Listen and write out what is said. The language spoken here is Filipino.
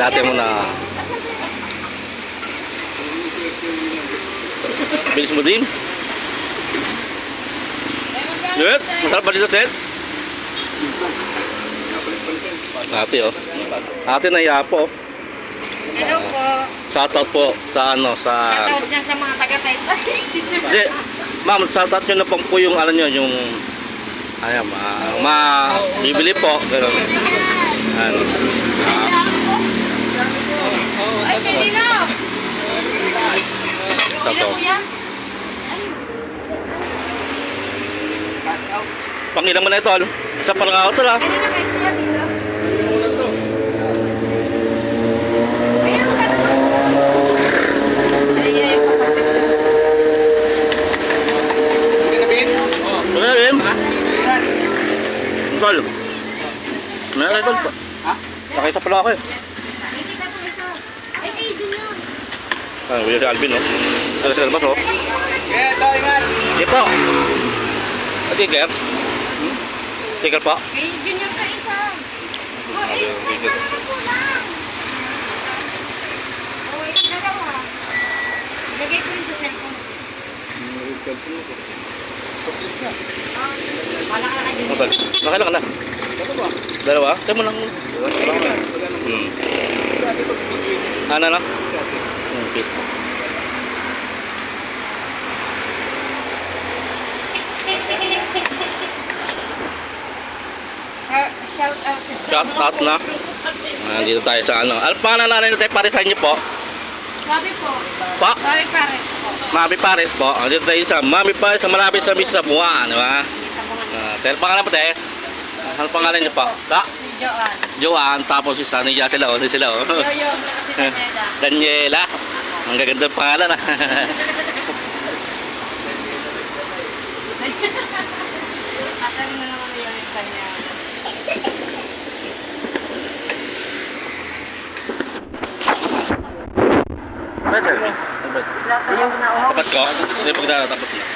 Lahat mo na. Bilis mo din. Good. Masarap pa dito, Seth. Ate, oh. Ate na yapo. Hello po. Shoutout po sa ano, sa... Shoutout dyan sa mga taga-Taytay. Hindi. Ma'am, shoutout nyo na po yung ano nyo, yung... Ayan, bibili po. Ganun. Ano. Ay, hindi na. Shoutout. Pangilang mo na ito, ano? Isa pa lang ako ito lang. Tol. Meron tol pa. Nakita pala ako eh. Ay, kayo din yun. Ah, Willie Alvin, no? Ano sila ba, so? Ito, ingat. Hindi po. Tiger? Tiger po? Kayo din yun ka isa. Oh, ay, Tiger. po lang. Oh, wait, dalawa. Lagay ko rin sa cellphone. Wala ka na kayo. Nakailan ka na? Dalawa? Tayo mo lang. Ano na? Okay. Shout out. Shout out na. Dito tayo sa ano. Ano pa na nanay tayo parisan niyo po? Sabi po. Pa? Sabi pare. Mami Pares po. Dito tayo sa Mami Pares sa malapit sa Misa Buwan, di ba? Sir, pangalan po tayo? Ano pangalan niyo po? Ta? Si Joan. Joan, tapos si Sunny sila, oh. Sila, oh. Yoyo, si Daniela. Daniela. Ang gaganda ng pangalan, ah. Asan na naman yung kanya. Pwede. Wala pa yung nauhaw. Dapat ko? Hindi pagdala tapos na.